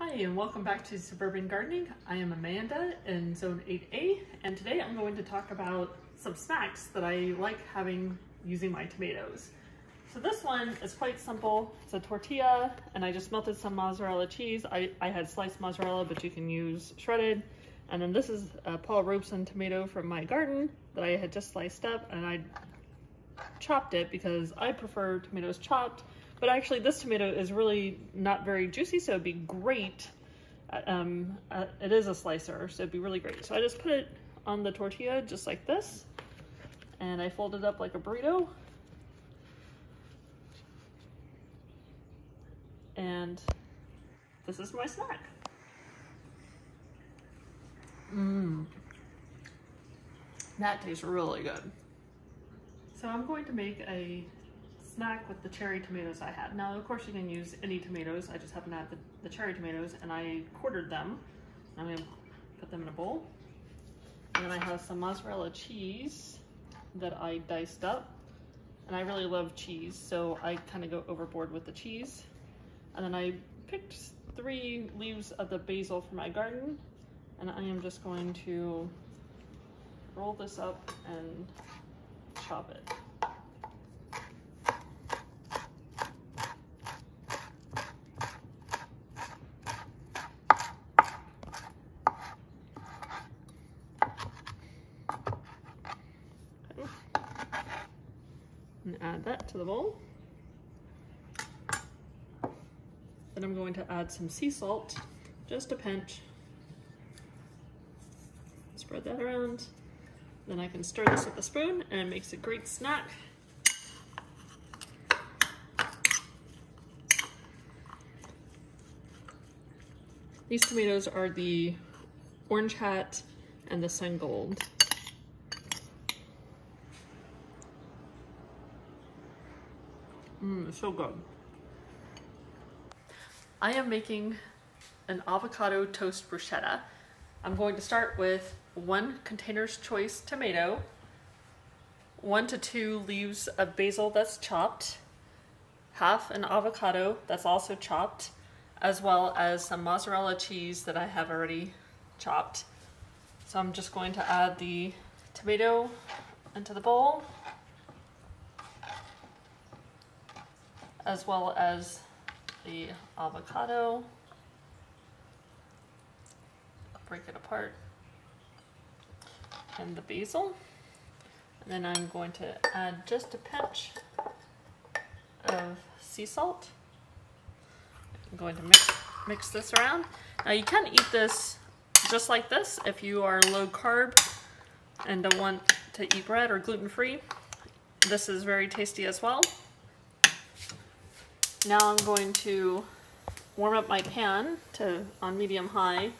Hi and welcome back to Suburban Gardening. I am Amanda in Zone 8A and today I'm going to talk about some snacks that I like having using my tomatoes. So this one is quite simple. It's a tortilla and I just melted some mozzarella cheese. I had sliced mozzarella, but you can use shredded. And then this is a Paul Robeson tomato from my garden that I had just sliced up, and I chopped it because I prefer tomatoes chopped. But actually this tomato is really not very juicy, so it'd be great. It is a slicer, so it'd be really great. So I just put it on the tortilla just like this, and I fold it up like a burrito. And this is my snack. That tastes really good. So I'm going to make a snack with the cherry tomatoes I had. Now, of course, you can use any tomatoes. I just happen to have the cherry tomatoes, and I quartered them. I'm going to put them in a bowl. And then I have some mozzarella cheese that I diced up. And I really love cheese, so I kind of go overboard with the cheese. And then I picked 3 leaves of the basil from my garden, and I am just going to roll this up and chop it. And add that to the bowl. Then I'm going to add some sea salt, just a pinch. Spread that around. Then I can stir this with a spoon and it makes a great snack. These tomatoes are the Orange Hat and the Sun Gold. It's so good. I am making an avocado toast bruschetta. I'm going to start with 1 Container's Choice tomato, 1 to 2 leaves of basil that's chopped, half an avocado that's also chopped, as well as some mozzarella cheese that I have already chopped. So I'm just going to add the tomato into the bowl, as well as the avocado. Break it apart, and the basil. And then I'm going to add just a pinch of sea salt. I'm going to mix this around. Now you can eat this just like this if you are low carb and don't want to eat bread or gluten-free. This is very tasty as well. Now I'm going to warm up my pan on medium-high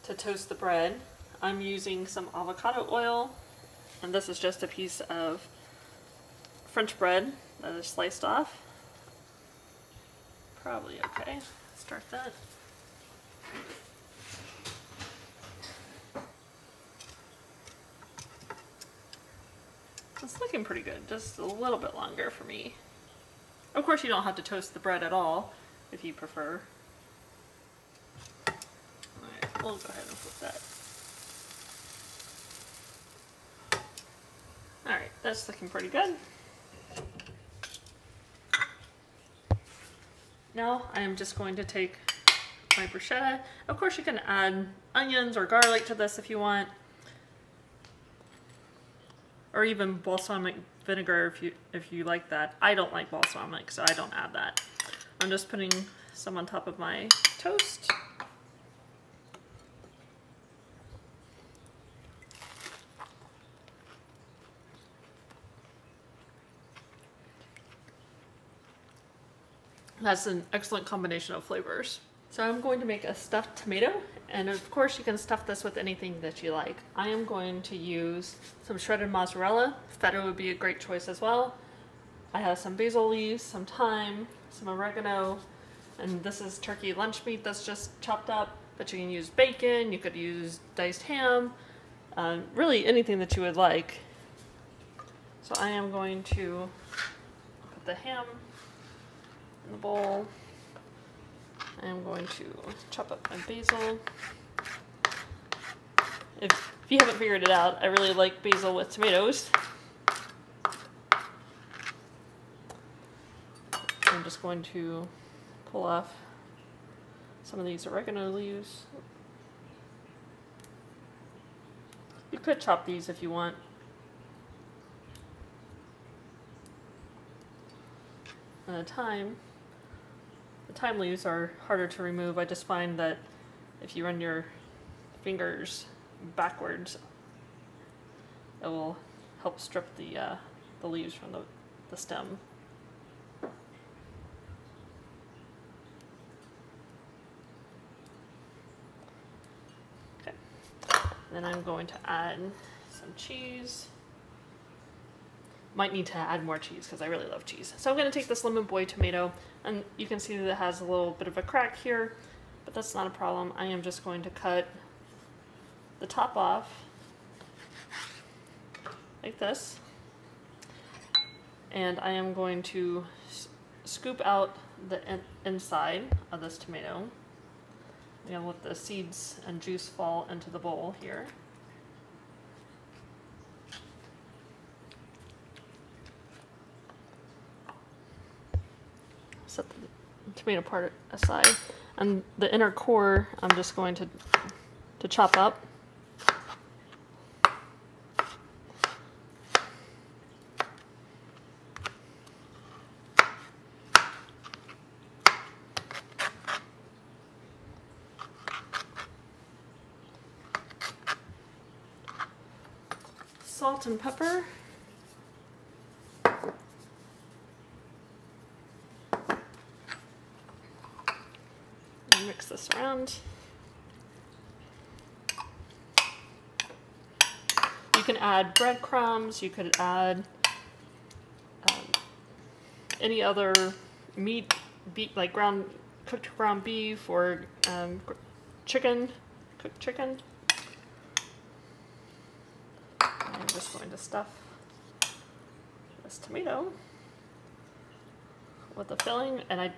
to toast the bread. I'm using some avocado oil, and this is just a piece of French bread that is sliced off. Probably okay. Start that. It's looking pretty good, just a little bit longer for me. Of course, you don't have to toast the bread at all if you prefer. Alright, we'll go ahead and flip that. Alright, that's looking pretty good. Now I am just going to take my bruschetta. Of course, you can add onions or garlic to this if you want, or even balsamic vinegar if you like that. I don't like balsamic, so I don't add that. I'm just putting some on top of my toast. That's an excellent combination of flavors. So I'm going to make a stuffed tomato, and of course you can stuff this with anything that you like. I am going to use some shredded mozzarella. Feta would be a great choice as well. I have some basil leaves, some thyme, some oregano, and this is turkey lunch meat that's just chopped up, but you can use bacon, you could use diced ham, really anything that you would like. So I am going to put the ham in the bowl I'm going to chop up my basil. If you haven't figured it out, I really like basil with tomatoes. I'm just going to pull off some of these oregano leaves. You could chop these if you want. And the thyme leaves are harder to remove. I just find that if you run your fingers backwards, it will help strip the leaves from the stem. Okay, then I'm going to add some cheese. Might need to add more cheese because I really love cheese. So I'm going to take this lemon boy tomato, and you can see that it has a little bit of a crack here, but that's not a problem. I am just going to cut the top off like this, and I am going to scoop out the inside of this tomato. I'm going to let the seeds and juice fall into the bowl here. Set the tomato part aside, and the inner core I'm just going to chop up. Salt and pepper. Mix this around. You can add breadcrumbs, you could add any other meat, like cooked ground beef or chicken, cooked chicken. I'm just going to stuff this tomato with the filling, and I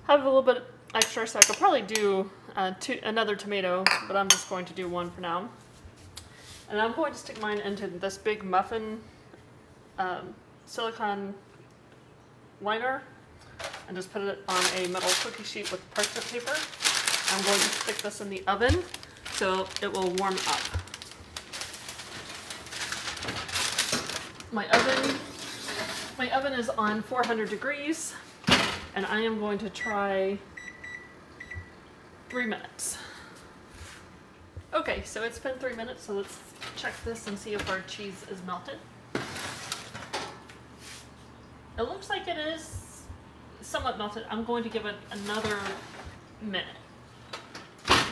have a little bit extra, so I could probably do another tomato, but I'm just going to do one for now. And I'm going to stick mine into this big muffin silicone liner and just put it on a metal cookie sheet with parchment paper. I'm going to stick this in the oven so it will warm up. My oven is on 400 degrees, and I am going to try 3 minutes. Okay, so it's been 3 minutes, so let's check this and see if our cheese is melted. It looks like it is somewhat melted. I'm going to give it another minute. Alright,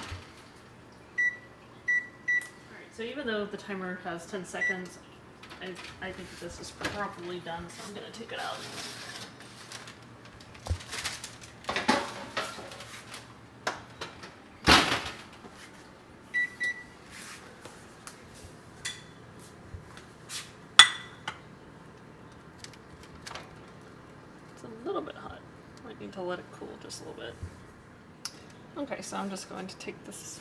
so even though the timer has 10 seconds, I think that this is probably done, so I'm going to take it out. It's a little bit hot. Might need to let it cool just a little bit. Okay, so I'm just going to take this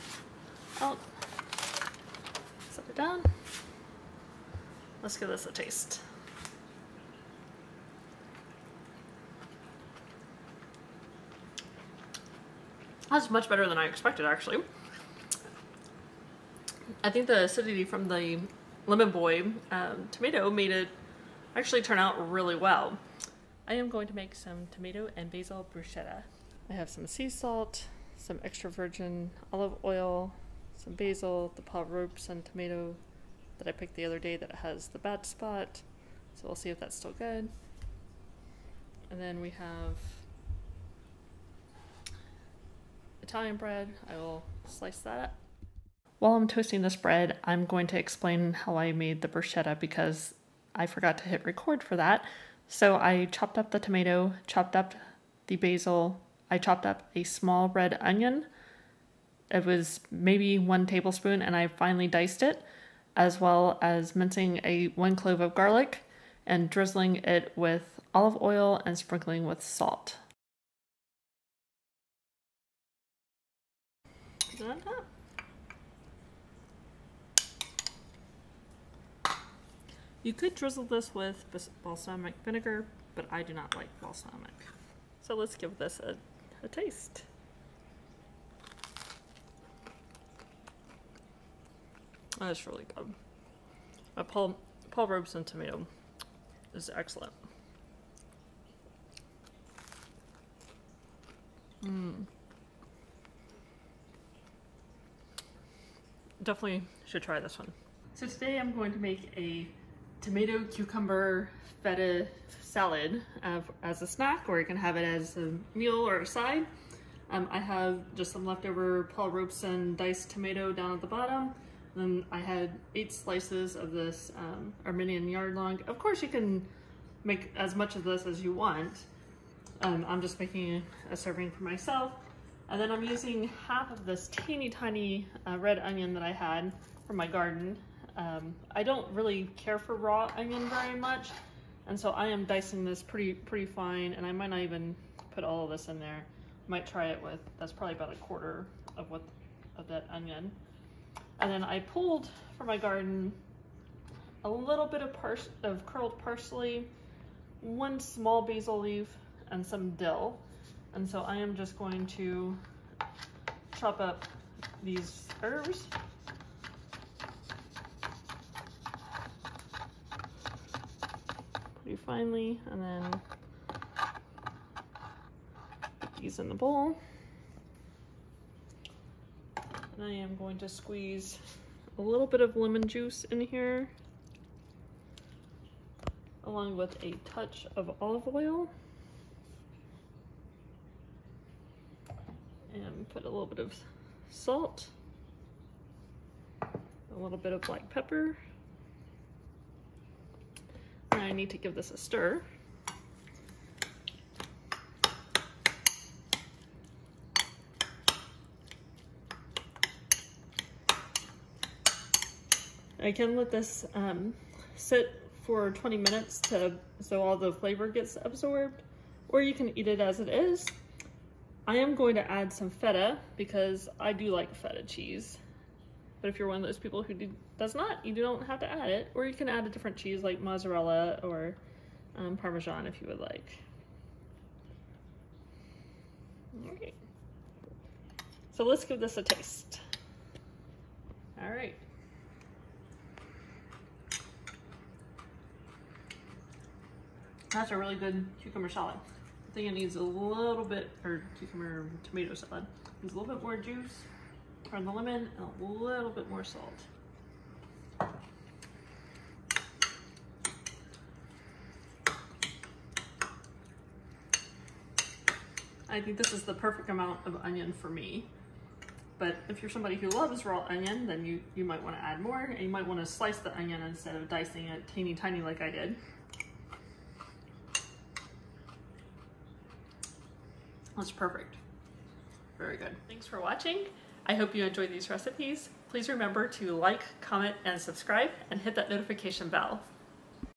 out, set it down. Let's give this a taste. That's much better than I expected, actually. I think the acidity from the lemon boy tomato made it actually turn out really well. I am going to make some tomato and basil bruschetta. I have some sea salt, some extra virgin olive oil, some basil, the pot Robeson tomato that I picked the other day that has the bad spot. So we'll see if that's still good. And then we have Italian bread. I will slice that up. While I'm toasting this bread, I'm going to explain how I made the bruschetta because I forgot to hit record for that. So I chopped up the tomato, chopped up the basil, I chopped up a small red onion. It was maybe 1 tablespoon, and I finely diced it, as well as mincing 1 clove of garlic and drizzling it with olive oil and sprinkling with salt. Put it on top. You could drizzle this with balsamic vinegar, but I do not like balsamic. So let's give this a taste. That's really good. A Paul Robeson tomato is excellent. Definitely should try this one. So today I'm going to make a tomato cucumber feta salad as a snack, or you can have it as a meal or a side. I have just some leftover Paul Robeson diced tomato down at the bottom. Then I had 8 slices of this Armenian yard long. Of course you can make as much of this as you want. I'm just making a serving for myself. And then I'm using half of this teeny tiny red onion that I had from my garden. I don't really care for raw onion very much, and so I am dicing this pretty fine, and I might not even put all of this in there. Might try it with, that's probably about 1/4 of that onion. And then I pulled from my garden a little bit of curled parsley, 1 small basil leaf, and some dill. And so I am just going to chop up these herbs. Pretty finely, and then put these in the bowl. And I am going to squeeze a little bit of lemon juice in here, along with a touch of olive oil. And put a little bit of salt, a little bit of black pepper. And I need to give this a stir. I can let this sit for 20 minutes so all the flavor gets absorbed, or you can eat it as it is. I am going to add some feta because I do like feta cheese. But if you're one of those people who does not, you don't have to add it. Or you can add a different cheese like mozzarella or Parmesan if you would like. All right. So let's give this a taste. All right. That's a really good cucumber salad. I think it needs a little bit, or cucumber tomato salad, needs a little bit more juice from the lemon and a little bit more salt. I think this is the perfect amount of onion for me. But if you're somebody who loves raw onion, then you might want to add more, and you might want to slice the onion instead of dicing it teeny tiny like I did. That's perfect. Very good. Thanks for watching. I hope you enjoyed these recipes. Please remember to like, comment, and subscribe, and hit that notification bell.